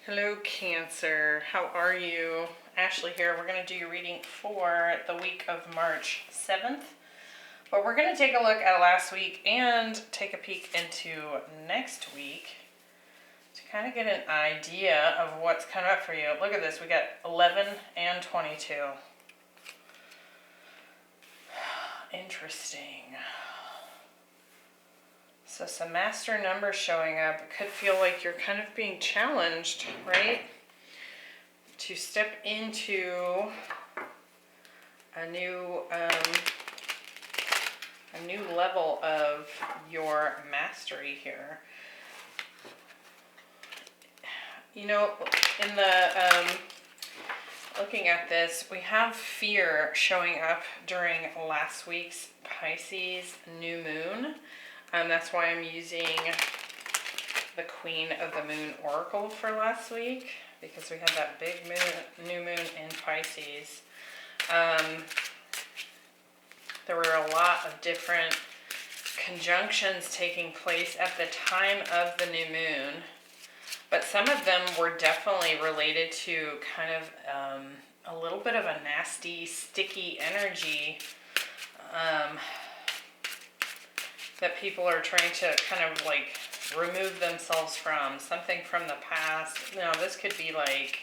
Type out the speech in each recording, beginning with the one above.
Hello, Cancer. How are you? Ashley here. We're going to do your reading for the week of March 7th. But we're going to take a look at last week and take a peek into next week to kind of get an idea of what's coming up for you. Look at this. We got 11 and 22. Interesting. So some master numbers showing up. It could feel like you're kind of being challenged, right? To step into a new level of your mastery here. You know, in the looking at this, we have fear showing up during last week's Pisces new moon. That's why I'm using the Queen of the Moon Oracle for last week, because we had that big new moon in Pisces. There were a lot of different conjunctions taking place at the time of the new moon, but some of them were definitely related to kind of a little bit of a nasty, sticky energy that people are trying to kind of like remove themselves from, something from the past. Now, this could be like,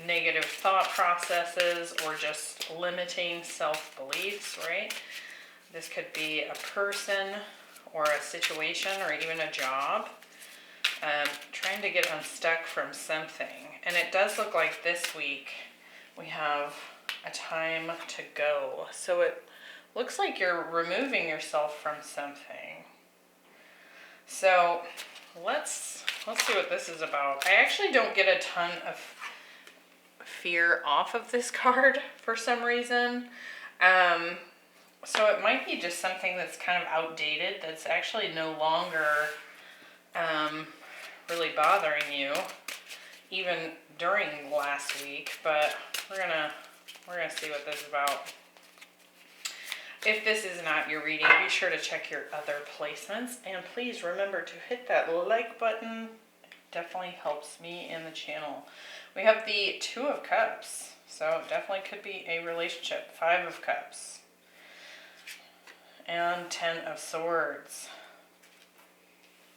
negative thought processes or just limiting self-beliefs, right? This could be a person or a situation or even a job, trying to get unstuck from something. And it does look like this week we have a time to go. So it looks like you're removing yourself from something. So let's see what this is about. I actually don't get a ton of fear off of this card for some reason. So it might be just something that's kind of outdated, that's actually no longer really bothering you, even during last week. But we're gonna see what this is about. If this is not your reading, be sure to check your other placements. And please remember to hit that like button. It definitely helps me and the channel. We have the Two of Cups. So it definitely could be a relationship. Five of Cups. And 10 of Swords.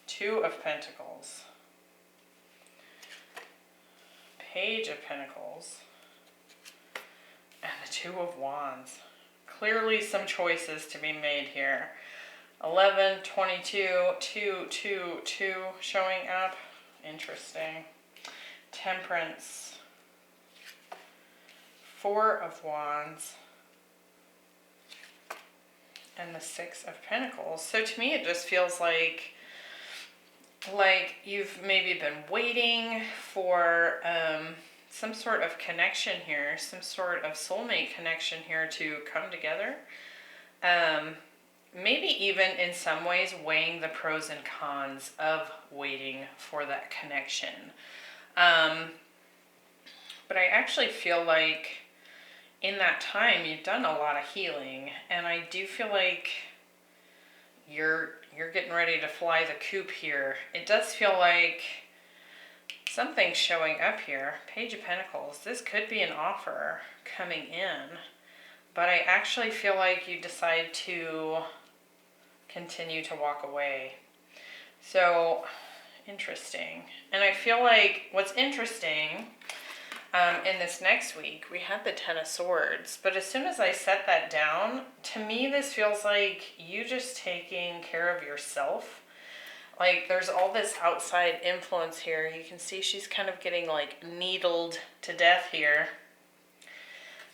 Two of Pentacles. Page of Pentacles. And the Two of Wands. Clearly some choices to be made here. 11, 22, 2, 2, 2 showing up. Interesting. Temperance. Four of Wands. And the Six of Pentacles. So to me it just feels like you've maybe been waiting for some sort of connection here, some sort of soulmate connection here to come together. Maybe even in some ways weighing the pros and cons of waiting for that connection. But I actually feel like in that time you've done a lot of healing, and I do feel like you're getting ready to fly the coop here. It does feel like something's showing up here. Page of Pentacles. This could be an offer coming in, but I actually feel like you decide to continue to walk away. So interesting. And I feel like what's interesting in this next week, we had the Ten of Swords, but as soon as I set that down, to me this feels like you just taking care of yourself. Like there's all this outside influence here. You can see she's kind of getting like needled to death here.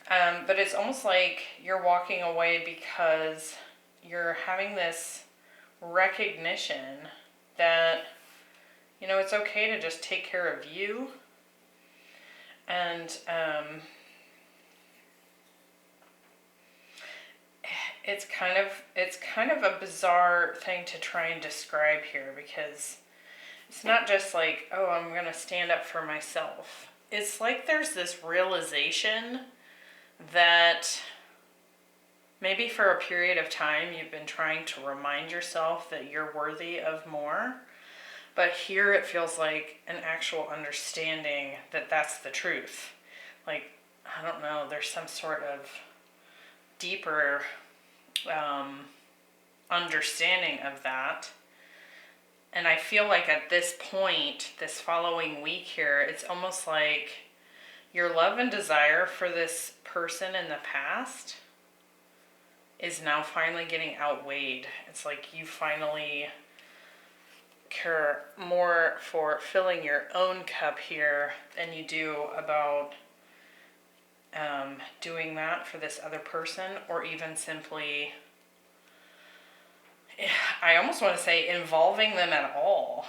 But it's almost like you're walking away because you're having this recognition that, it's okay to just take care of you. And it's kind of a bizarre thing to try and describe here, because it's not just like, oh, I'm going to stand up for myself. It's like there's this realization that maybe for a period of time you've been trying to remind yourself that you're worthy of more, But here it feels like an actual understanding that that's the truth. Like, I don't know, there's some sort of deeper understanding of that. And I feel like at this point, this following week here, it's almost like your love and desire for this person in the past is now finally getting outweighed. It's like you finally care more for filling your own cup here than you do about doing that for this other person, or even simply, I almost want to say, involving them at all.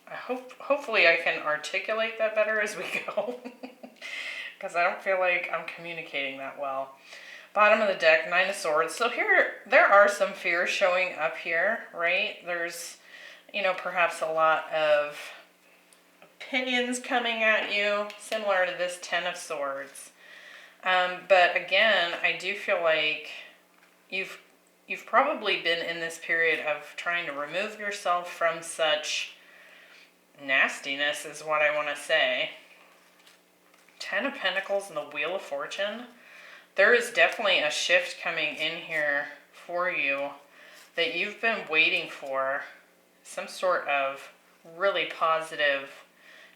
Hopefully I can articulate that better as we go, because I don't feel like I'm communicating that well. Bottom of the deck, 9 of Swords. So here, there are some fears showing up here, right? There's, perhaps a lot of opinions coming at you, similar to this 10 of Swords. But again, I do feel like you've probably been in this period of trying to remove yourself from such nastiness, is what I want to say. 10 of Pentacles and the Wheel of Fortune. There is definitely a shift coming in here for you that you've been waiting for. Some sort of really positive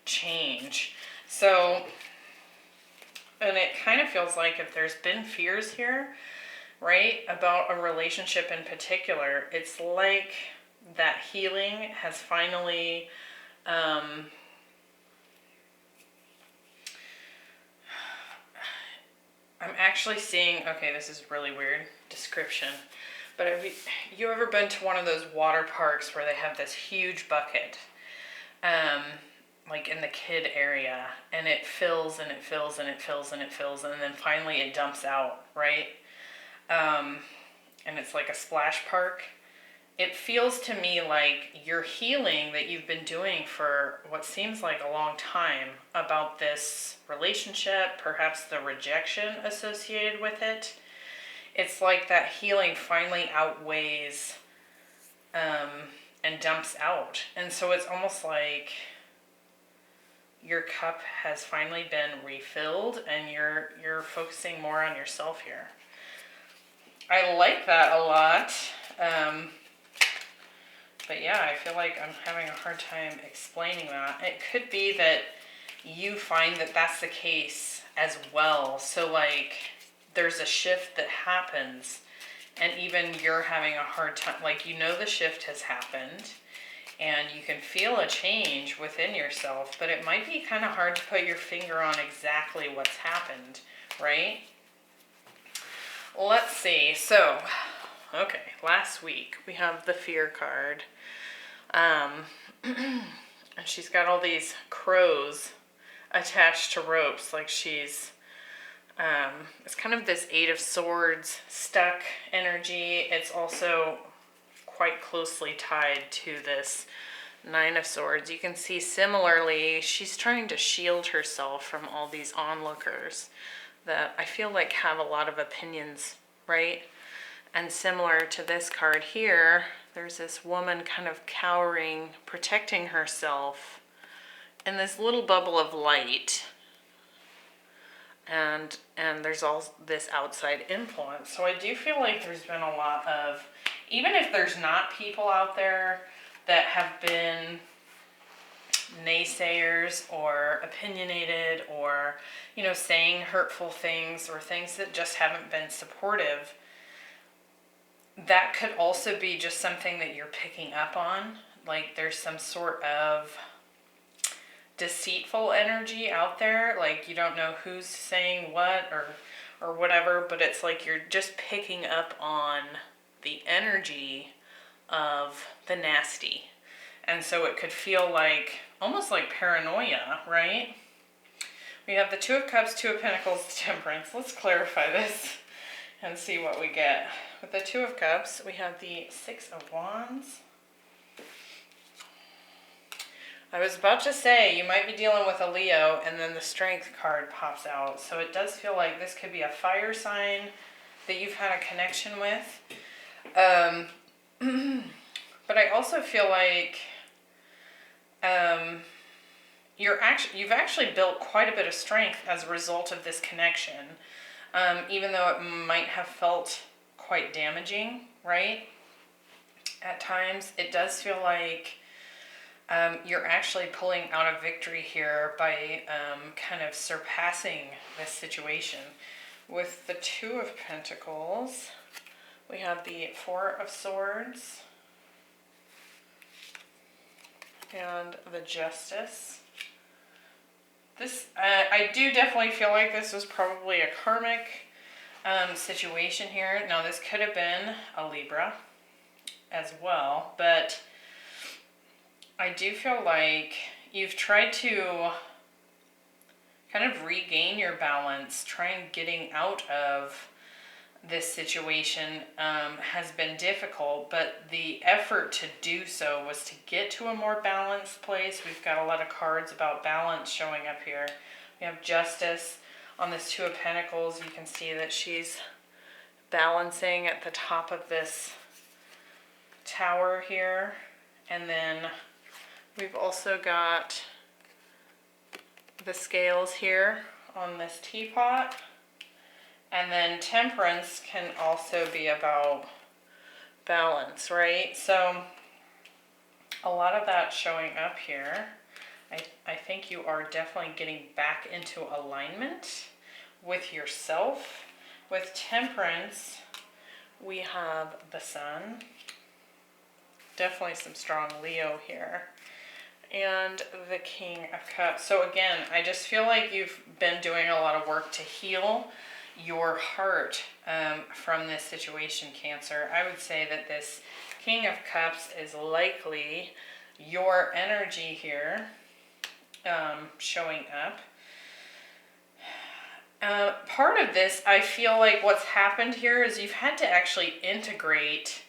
change. So, and it kind of feels like if there's been fears here, right, about a relationship in particular, it's like that healing has finally I'm actually seeing, okay, this is really weird description, but have you ever been to one of those water parks where they have this huge bucket, like in the kid area, and it fills and it fills and it fills and it fills, and then finally it dumps out, right? And it's like a splash park. It feels to me like your healing that you've been doing for what seems like a long time about this relationship, perhaps the rejection associated with it. It's like that healing finally outweighs and dumps out. And so it's almost like your cup has finally been refilled and you're focusing more on yourself here. I like that a lot. But yeah, I feel like I'm having a hard time explaining that. It could be that you find that that's the case as well. So like there's a shift that happens and even you're having a hard time, like the shift has happened and you can feel a change within yourself, but it might be kind of hard to put your finger on exactly what's happened, right? Let's see. So, okay, last week we have the Fear card. And she's got all these crows attached to ropes, like she's, it's kind of this 8 of Swords stuck energy. It's also quite closely tied to this 9 of Swords. You can see similarly, she's trying to shield herself from all these onlookers that I feel like have a lot of opinions, right? And similar to this card here, there's this woman kind of cowering, protecting herself in this little bubble of light. And there's all this outside influence. So I do feel like there's been a lot of, even if there's not people out there that have been naysayers or opinionated or, saying hurtful things or things that just haven't been supportive, that could also be just something that you're picking up on. Like there's some sort of deceitful energy out there. Like you don't know who's saying what or whatever, but it's like you're just picking up on the energy of the nasty. And so it could feel like, almost like paranoia, right? We have the 2 of Cups, 2 of Pentacles, Temperance. Let's clarify this and see what we get. With the 2 of Cups, we have the 6 of Wands. I was about to say, you might be dealing with a Leo, and then the Strength card pops out. So it does feel like this could be a fire sign that you've had a connection with. But But I also feel like you've actually built quite a bit of strength as a result of this connection, even though it might have felt quite damaging, right? At times, it does feel like you're actually pulling out a victory here by kind of surpassing this situation. With the Two of Pentacles, we have the Four of Swords and the Justice. This, I do definitely feel like this was probably a karmic situation here. Now, this could have been a Libra as well, but I do feel like you've tried to kind of regain your balance, trying getting out of this situation has been difficult, but the effort to do so was to get to a more balanced place. We've got a lot of cards about balance showing up here. We have Justice on this Two of Pentacles. You can see that she's balancing at the top of this tower here. And then we've also got the scales here on this teapot. And then Temperance can also be about balance, right? So a lot of that showing up here. I think you are definitely getting back into alignment with yourself. With Temperance, we have the Sun. Definitely some strong Leo here. And the King of Cups. So again, I just feel like you've been doing a lot of work to heal your heart from this situation, Cancer. I would say that this King of Cups is likely your energy here showing up. Part of this, I feel like what's happened here is you've had to actually integrate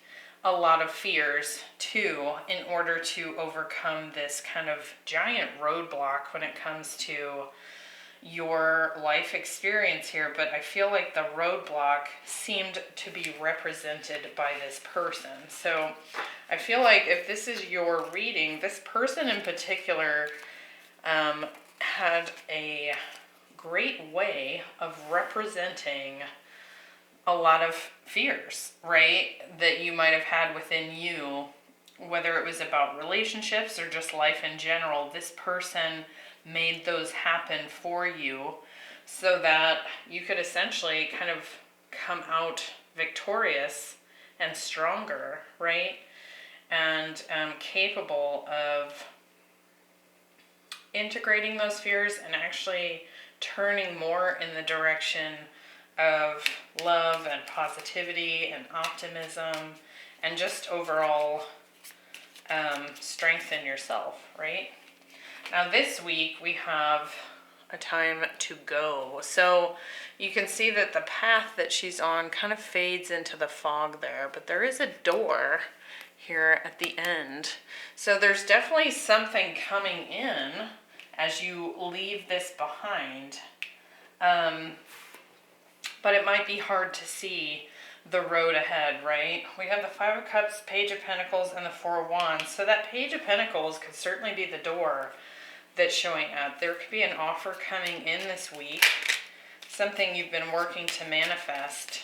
a lot of fears too in order to overcome this kind of giant roadblock when it comes to your life experience here. But I feel like the roadblock seemed to be represented by this person. So I feel like if this is your reading, this person in particular had a great way of representing a lot of fears, right, that you might have had within you, whether it was about relationships or just life in general. This person made those happen for you so that you could essentially kind of come out victorious and stronger, right, and capable of integrating those fears and actually turning more in the direction of love and positivity and optimism and just overall strengthen yourself, right? Now this week we have a time to go. So you can see that the path that she's on kind of fades into the fog there, but there is a door here at the end. So there's definitely something coming in as you leave this behind. But it might be hard to see the road ahead, right? We have the Five of Cups, Page of Pentacles, and the Four of Wands. So that Page of Pentacles could certainly be the door that's showing up. There could be an offer coming in this week, something you've been working to manifest.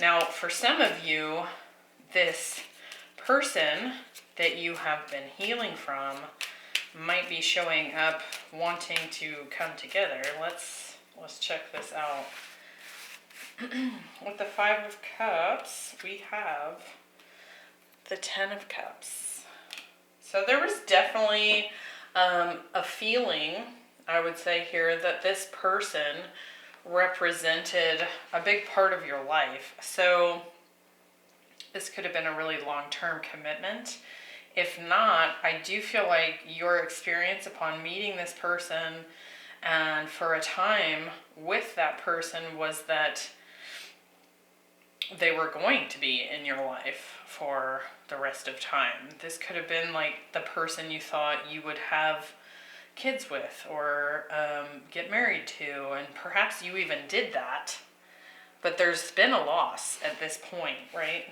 Now, for some of you, this person that you have been healing from might be showing up wanting to come together. Let's check this out. With the Five of Cups, we have the Ten of Cups. So there was definitely a feeling, I would say here, that this person represented a big part of your life. So this could have been a really long-term commitment. If not, I do feel like your experience upon meeting this person and for a time with that person was that they were going to be in your life for the rest of time. This could have been like the person you thought you would have kids with or get married to, and perhaps you even did that. But there's been a loss at this point, right?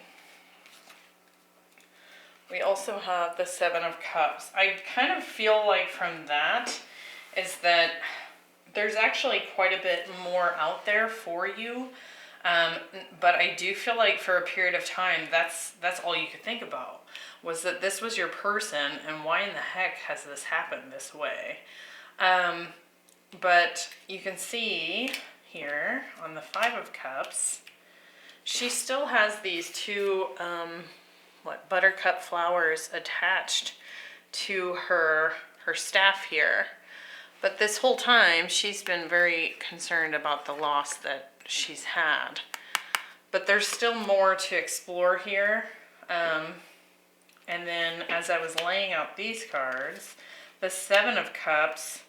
We also have the Seven of Cups. I kind of feel like from that is that there's actually quite a bit more out there for you. But I do feel like for a period of time, that's all you could think about, was that this was your person, and why in the heck has this happened this way? But you can see here on the Five of Cups, she still has these two, buttercup flowers attached to her staff here. But this whole time, she's been very concerned about the loss that she's had. But there's still more to explore here. And then as I was laying out these cards, the Seven of Cups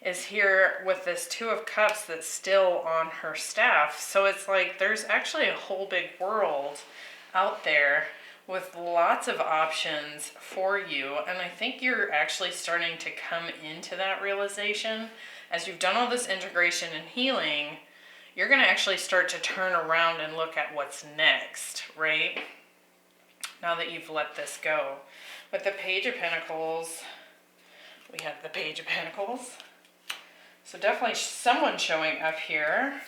is here with this Two of Cups that's still on her staff. So it's like there's actually a whole big world out there with lots of options for you. And I think you're actually starting to come into that realization. As you've done all this integration and healing, you're going to actually start to turn around and look at what's next, right? Now that you've let this go. With the Page of Pentacles, we have the Page of Pentacles. So definitely someone showing up here.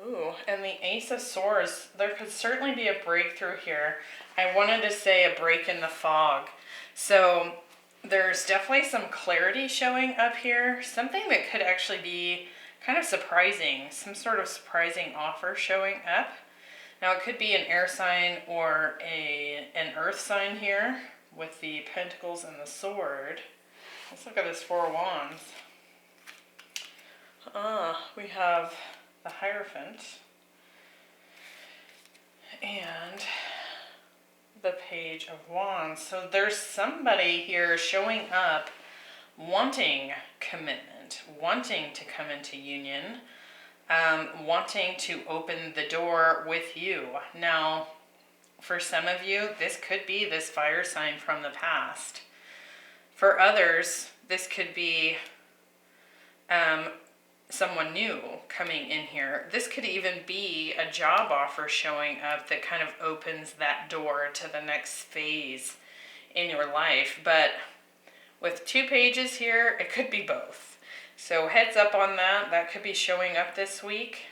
Ooh, and the Ace of Swords. There could certainly be a breakthrough here. I wanted to say a break in the fog. So there's definitely some clarity showing up here. Something that could actually be kind of surprising. Some sort of surprising offer showing up. Now it could be an air sign or an earth sign here with the Pentacles and the Sword. Let's look at this Four of Wands. We have the Hierophant and the Page of Wands. So there's somebody here showing up wanting commitment, wanting to come into union, wanting to open the door with you. Now, for some of you, this could be this fire sign from the past. For others, this could be someone new coming in here. This could even be a job offer showing up that kind of opens that door to the next phase in your life. But with two pages here, it could be both. So heads up on that. That could be showing up this week.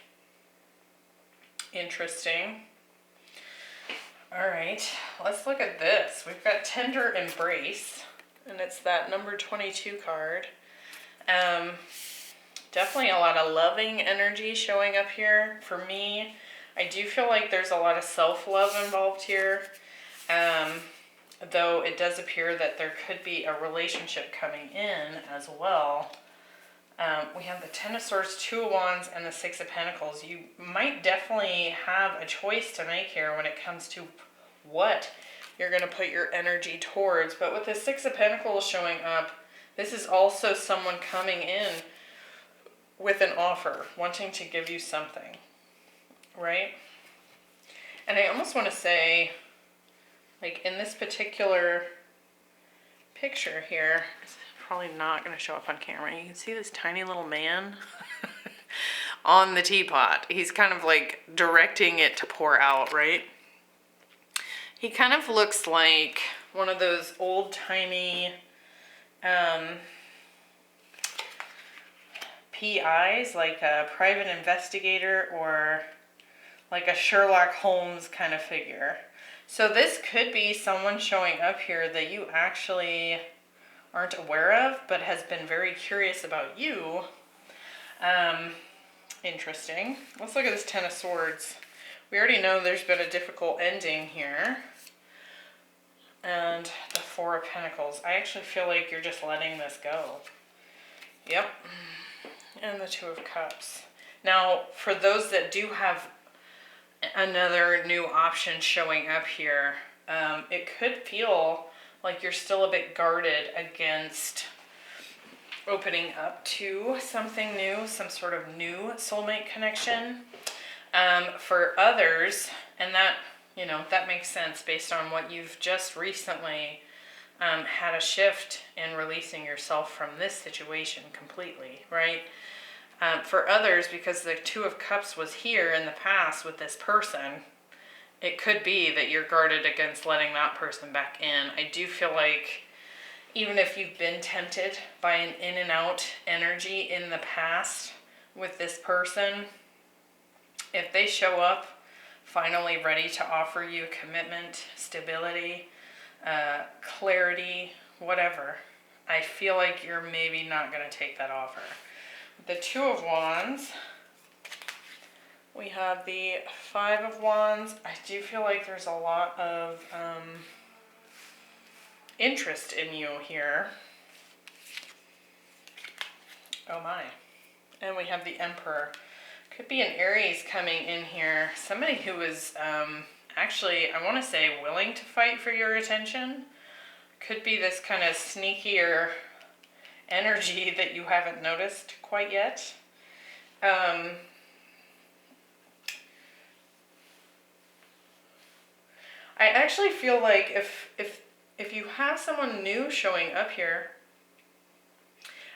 Interesting. All right, let's look at this. We've got Tender Embrace, and it's that number 22 card. Definitely a lot of loving energy showing up here. For me, I do feel like there's a lot of self-love involved here. Though it does appear that there could be a relationship coming in as well. We have the Ten of Swords, Two of Wands, and the Six of Pentacles. You might definitely have a choice to make here when it comes to what you're going to put your energy towards. But with the Six of Pentacles showing up, this is also someone coming in with an offer, wanting to give you something, right? And I almost want to say, like in this particular picture here, it's probably not going to show up on camera. You can see this tiny little man on the teapot. He's kind of like directing it to pour out, right? He kind of looks like one of those old-timey PIs, like a private investigator or like a Sherlock Holmes kind of figure. So this could be someone showing up here that you actually aren't aware of, but has been very curious about you. Interesting. Let's look at this Ten of Swords. We already know there's been a difficult ending here. And the Four of Pentacles. I actually feel like you're just letting this go. Yep. And the Two of Cups. Now, for those that do have another new option showing up here, it could feel like you're still a bit guarded against opening up to something new, some sort of new soulmate connection. For others, and that, that makes sense based on what you've just recently had a shift in releasing yourself from this situation completely, right? For others, because the Two of Cups was here in the past with this person, it could be that you're guarded against letting that person back in. I do feel like even if you've been tempted by an in and out energy in the past with this person, if they show up finally ready to offer you commitment, stability, clarity, whatever, I feel like you're maybe not going to take that offer. The Two of Wands, we have the Five of Wands. I do feel like there's a lot of interest in you here. Oh my. And we have the Emperor. Could be an Aries coming in here. Somebody who is actually, I want to say, willing to fight for your attention. Could be this kind of sneakier energy that you haven't noticed quite yet. I actually feel like if you have someone new showing up here,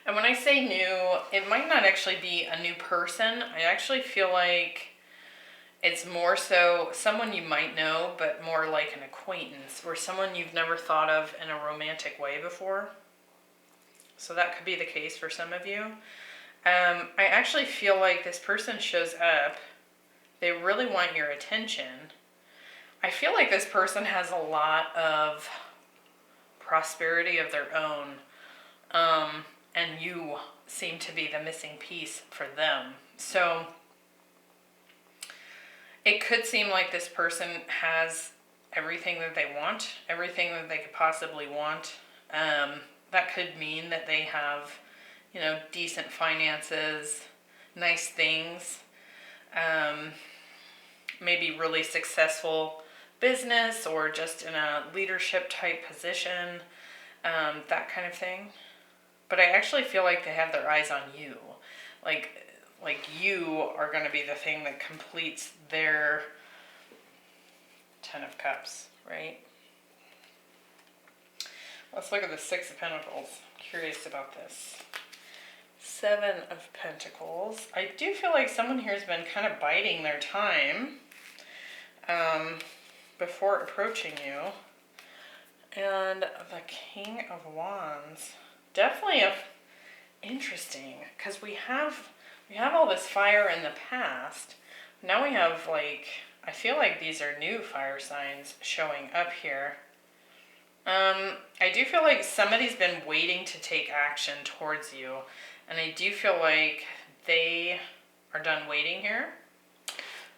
and when I say new, it might not actually be a new person. I actually feel like it's more so someone you might know, but more like an acquaintance or someone you've never thought of in a romantic way before. So that could be the case for some of you. I actually feel like this person shows up. They really want your attention. I feel like this person has a lot of prosperity of their own. And you seem to be the missing piece for them. So it could seem like this person has everything that they want, everything that they could possibly want. That could mean that they have, decent finances, nice things, maybe really successful business or just in a leadership type position, that kind of thing. But I actually feel like they have their eyes on you. Like you are going to be the thing that completes their Ten of Cups, right? Let's look at the Six of Pentacles. Curious about this. Seven of Pentacles. I do feel like someone here has been kind of biding their time before approaching you. And the King of Wands. Definitely interesting, because we have all this fire in the past. Now we have, I feel like these are new fire signs showing up here. I do feel like somebody's been waiting to take action towards you, and I do feel like they are done waiting here.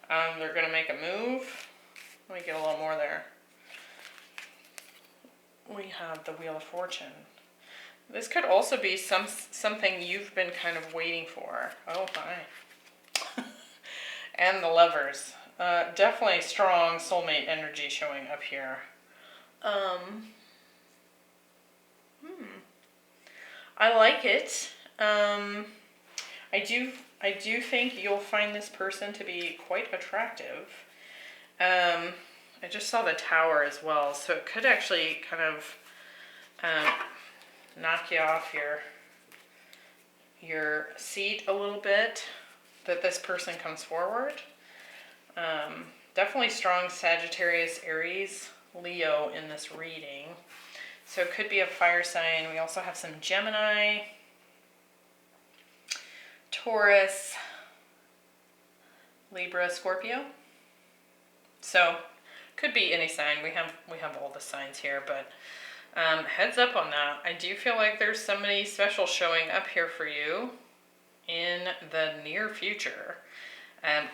They're going to make a move. Let me get a little more there. We have the Wheel of Fortune. This could also be something you've been kind of waiting for. Oh my. And the Lovers. Definitely strong soulmate energy showing up here. I like it. I do think you'll find this person to be quite attractive. I just saw the Tower as well, so it could actually kind of knock you off your seat a little bit that this person comes forward. Definitely strong Sagittarius, Aries, Leo in this reading. So it could be a fire sign. We also have some Gemini, Taurus, Libra, Scorpio. So could be any sign. We have all the signs here, but heads up on that. I do feel like there's somebody special showing up here for you in the near future.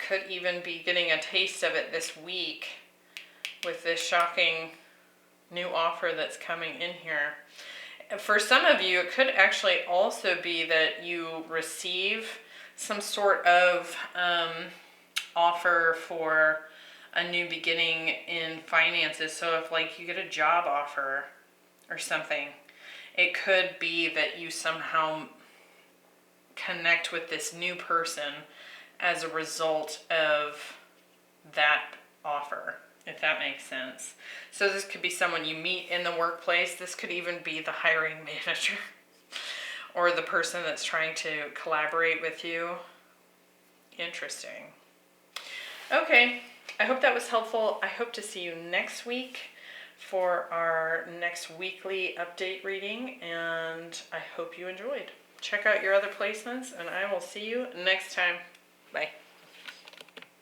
Could even be getting a taste of it this week with this shocking new offer that's coming in here. For some of you, it could actually also be that you receive some sort of offer for a new beginning in finances. So if you get a job offer or something, it could be that you somehow connect with this new person as a result of that offer, if that makes sense. So this could be someone you meet in the workplace. This could even be the hiring manager or the person that's trying to collaborate with you. Interesting. Okay, I hope that was helpful. I hope to see you next week for our next weekly update reading, and I hope you enjoyed. Check out your other placements, and I will see you next time. Bye.